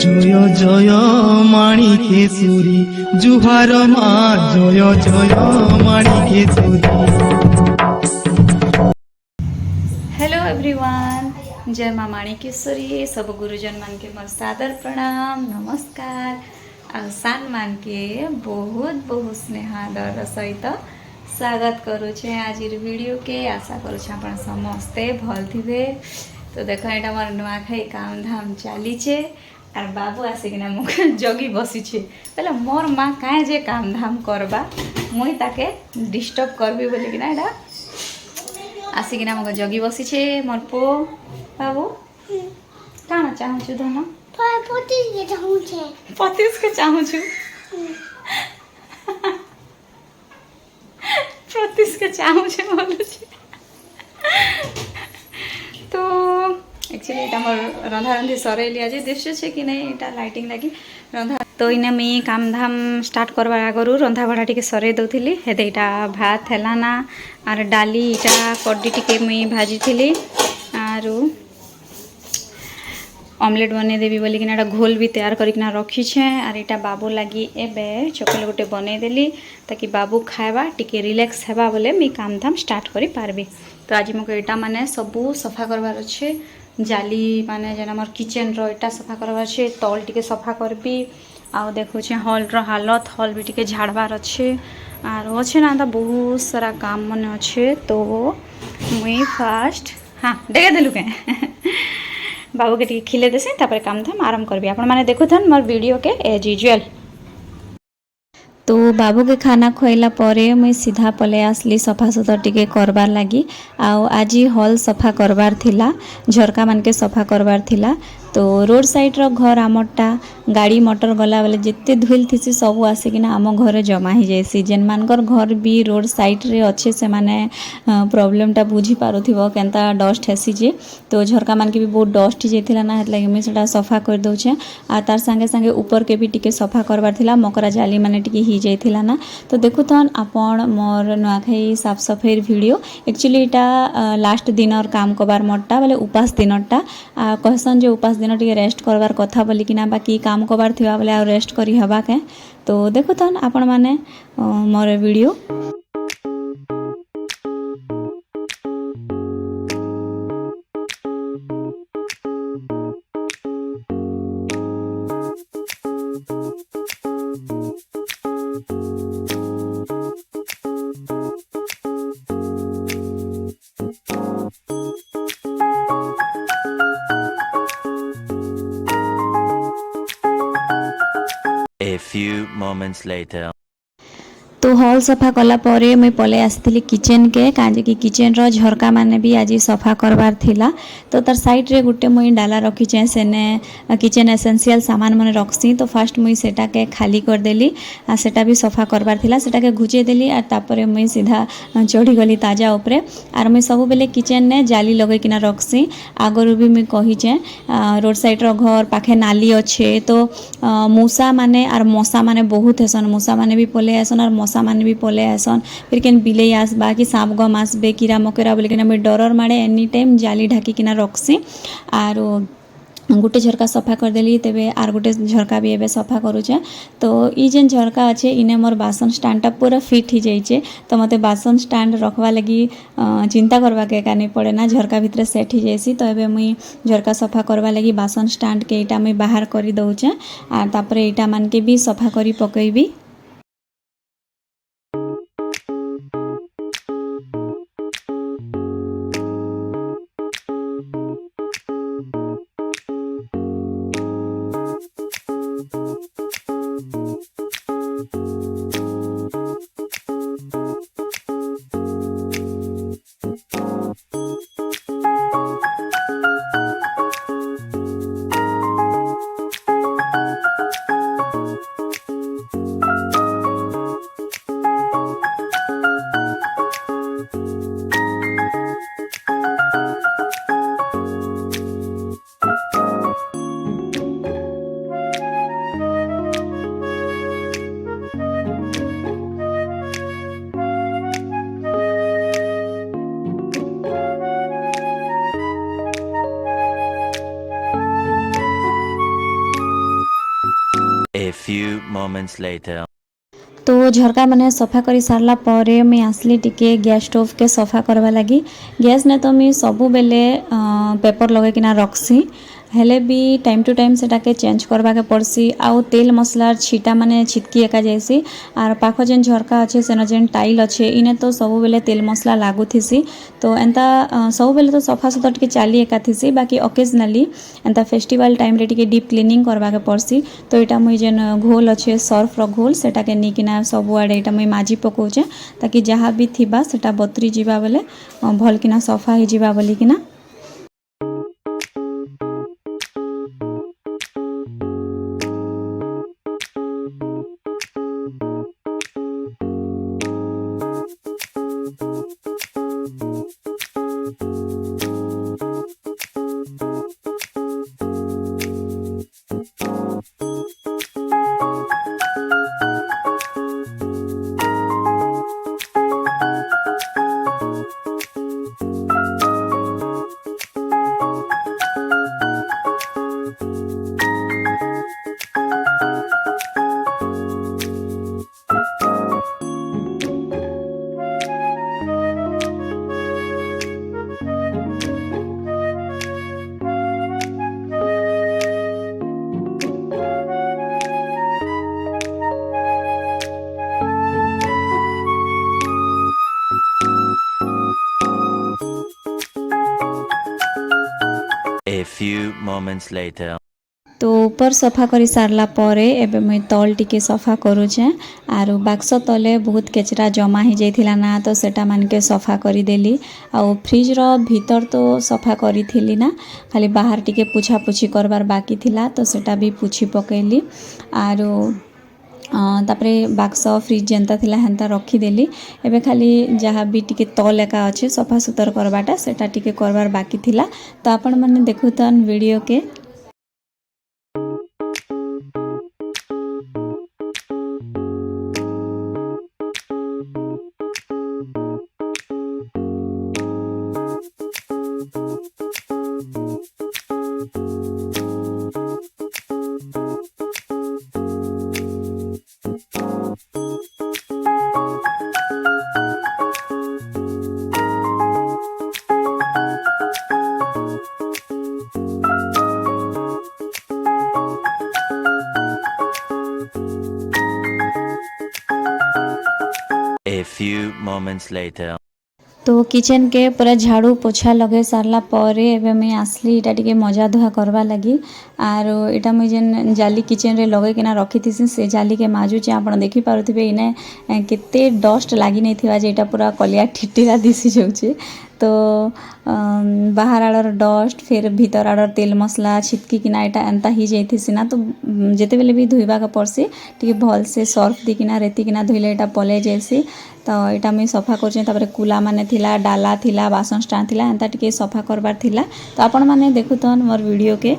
জয় জয় মাণিকেশ্বরী জুহার মা জয় জয় মাণিকেশ্বরী। Hello everyone, जय माँ माणिकेश्वरी। सब गुरुजन मान के मोर सादर प्रणाम नमस्कार। आसान मान के बहुत बहुत स्नेह आदर सहित स्वागत करुचे आज वीडियो के। आशा करुचे आपण समस्ते भल थिबे। तो देख यहाँ मोर नुआखाई काम धाम चलीचे और बाबू आसिकिना मुझे जगी बसीचे। पहले मोर माँ कहीं जे काम धाम करबा मुई ताके डिस्टर्ब करबी बोलिकिना एटा आसिकिना मग जगी बसीचे। मोर पो बाबू काना चाहूछु धन पतिस के चाहूछु पतिस के चाहूछु बोलुछि। तो एक्चुअली এটা মোর रंधा रंधी सरेली आज दृश्य छे कि नहीं এটা लाइटिंग लगी रंधा। तो इने मी काम धाम स्टार्ट करबार आगरू रंधा बड़ा टिके सरे दउथिली। हेते इटा भात हैला ना आर डाली इटा कड्डी टिके मी भाजी थिली आरु ऑमलेट बने देवी बोली कि घोल भी तैयार करकिना रखी छे। आर इटा बाबू लगी एबे चॉकलेट गोटे बने देली ताकि बाबू खाएबा टिके रिलैक्स हेबा बोले मी काम धाम स्टार्ट करि पारबी। तो आज मको एटा माने सबू सफा करबार अच्छे जाली माने जेना मोर किचन रो एटा सफा करबार अच्छे तल टिके सफा करबी। आउ देखो छे हॉल रो हालत हॉल भी टिके झाड़बार अच्छे आर अच्छे ना बहुत सारा काम मन अच्छे। तो मुई फास्ट हाँ देखे देलु के बाबू के टिके खिले देसे तापर काम धाम आरंभ करबी। आपण माने देखुथन मोर वीडियो के एज यूजुअल। तो बाबू के खाना खुआला परे मुई सीधा पले आसली सफा सुतर टिके करबार लगी। आउ आज हॉल सफा करबार थिला झरका मान के सफा करबार थिला। तो रोड साइड रो घर आमटा गाड़ी मोटर गला बेले जिते धुल थी सब आसिकिना आम घर जमा ही जाएसी। जेन मानकर घर भी रोड साइड रे अच्छे से माने प्रॉब्लम टा बुझी पारुथिबो केनता डस्ट हेसी जे। तो झरका मान के भी बहुत डस्ट ही जाइथिला ना हेतला मैं सेटा सफा कर दउछे। आ तार संगे संगे ऊपर के भी टिके सफा करबार थिला मकरा जाली माने टिके ही जाइथिला ना। तो देखुथन आपण मोर नुआखाई साफ सफाई वीडियो एक्चुअली इटा लास्ट दिन और काम करबार मोरटा बोले उपास दिनटा कहसन जे उपास दिन टिके रेस्ट करबार कथा बोली कि ना बाकी काम करबार थिबा बोले आ रेस्ट करी हबा के। तो देखुथन आपण माने मोर video. A few moments later. तो हॉल सफा कला परे मुई पले आसली किचन के काजे कि किचन रो झरका माने भी आज सफा करबार थिला। तो तार साइड रे गुटे मुई डाला रखी चे सेने किचन एसेंशियल सामान माने रखसी। तो फास्ट मुई सेटा के खाली कर देली आ सेटा भी सफा करबार थिला सेटा के घुचे देली आ तापरे मुई सीधा चढ़ी गली ताजा ऊपरे। आर मुई सब बेले किचन ने जाली लगे किना रखसी। आगरु भी मुई कहि चे रोड साइड रो घर पाखे नाली अच्छे तो मूसा माने आर मशा माने बहुत हेसन। मूसा माने भी पले आसन और मशा माने भी पले आसन। फिर केन बिले आसबा कि सांप गम आसबे कीड़ा मकोड़ा बोले कि मैं डरर मारे एनी टाइम जाली ढाकी किना रखसी। आर गोटे झरका सफा कर देली तेबे आर गोटे झरका भी एबे सफा करूचे। तो ई जेन झरका अच्छे इने मोर बासन स्टैंडटा पूरा फिट ही जाइए। तो मते बासन स्टैंड रखवा लगी चिंता करवा के का नहीं पड़े ना झरका भितर सेट ही जाइसी। तो एबे मुई झरका सफा करवा लगी बासन स्टैंड के इटा मुई बाहर करी दउचे आर तापरे इटा मान के भी सफा करी पकेबी। few moments later. तो झरका मैंने सफा कर सारा पर मुई आसली टिके गैस स्टोव के सफा करवा लगी। गैस ने तो मुई सबु बेले पेपर लगेकिना रखसी, हेले भी टाइम टू टाइम सेटा के चेंज करवा के पड़सी। आउ तेल मसलार छीटा माने छिटकी एका जाइसी। आर पाख जेन झरका अच्छे सेन जेन टाइल अच्छे इने तो सबु बेले तेल मसला लागुथिसी। तो एंता सबु बेले तो सफा सुतर टिके चाली एका थिसी, बाकी ओकेजनली एंता फेस्टिवल टाइम रे टिके डीप क्लीनिंग करवा के पड़सी। तो एटा मुई जेन घोल अच्छे सर्फ रो घोल सेटा के निकिना सबुआड़े एटा मुई माजी पकाउछे, ताकि जहाँ भी थिबा सेटा बतरी जिबा बेले भल किना सफा हो जिबा बोली किना। A few moments later. तो ऊपर सफा कर सारला परे एबे मुई तल टिके सफा करूछे। आरु बाक्स तले बहुत केचरा जमा ही जाइथिला ना, तो सेटा मानके सफा करी देली। आउ फ्रिज रो भीतर तो सफा करी थिली ना, खाली बाहर टिके पुछा पुछी करबार बाकी थिला, तो सेटा भी पुछी पकेली। आरु तापरे बाक्स फ्रिज जेनता थिला हेनता रखीदेली। एबे खाली जहाँ भी टिके तल एका अच्छे सफा सुतर करवाटा सेटा टिके करबार बाकी थिला। तो आपण माने देखुतन वीडियो के। A few moments later. तो किचन के पूरा झाड़ू पोछा लगे सारला परे एबे मुई आसली इटा टिके मजा धुआ करवा लगी। आरो इटा मुई जेन जाली किचन रे लगे किना रखी थी से जाली के माजुचे आपण देखि पारुथिबे इने केते डस्ट लागी नै थिबा जे इटा पूरा कलिया ठिटिरा दिसी जाउचे। तो बाहर आड़र डस्ट फिर भीतर आड़र तेल मसला छिटकी किना एटा एंता ही जाइथिसी ना, तो जेते बेले भी धुइबा का पड़सी टिके भल से सर्फ दी किना रेती किना धुइले एटा पले जाइसी। तो एटा मुई सफा करछे। तापरे कुला माने थिला, डाला थिला, बासन स्टैंड थिला, एंता टिके सफा करबार थिला। तो आपण माने देखुतन मोर वीडियो के।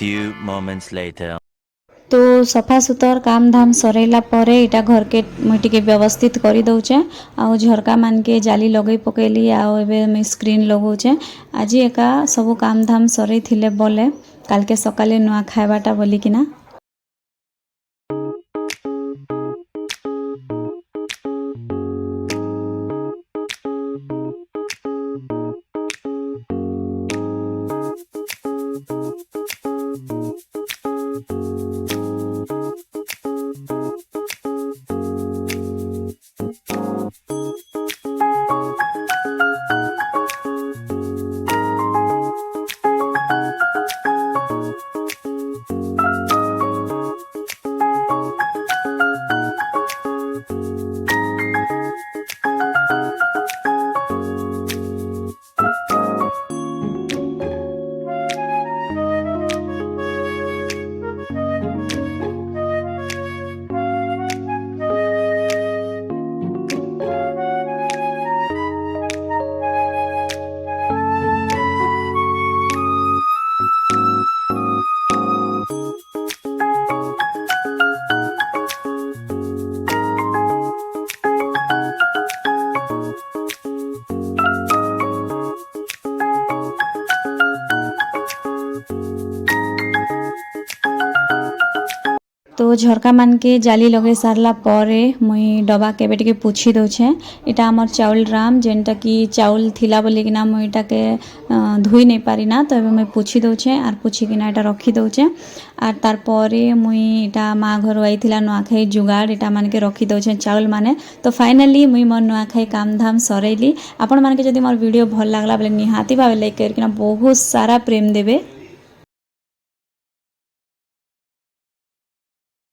few moments later. तो सफा सुतर काम धाम सरैला परे इटा घर के मुई टिके व्यवस्थित करी दउचे आउ झरका मान के जाली लगई पकेली आउ एबे मैं स्क्रीन लगौचे आज एका सब काम धाम सरै थिले बोले काल के सकाले नुआ खाइबाटा बोली किना। तो झरका मान के जाली लगे सारला परे मुई डबा के बेटे के पूछी दउछे इटा हमर चाउल राम जेनटा कि चाउल थिला बोली किना मुई इटा के धुई नहीं पारी ना तो एबे मुई पूछी दउछे आर पूछी किना इटा रखी दउछे आर तार परे मुई इटा माँ घर आइथिला नुआखाई जुगाड़ इटा मान के रखी दउछे चाउल माने। तो फाइनली मुई मोर नुआखाई काम धाम सरैली। आपण मान के जदि मोर वीडियो भल लागला बेले निहाती भावे लाइक करकिना बहुत सारा प्रेम देबे।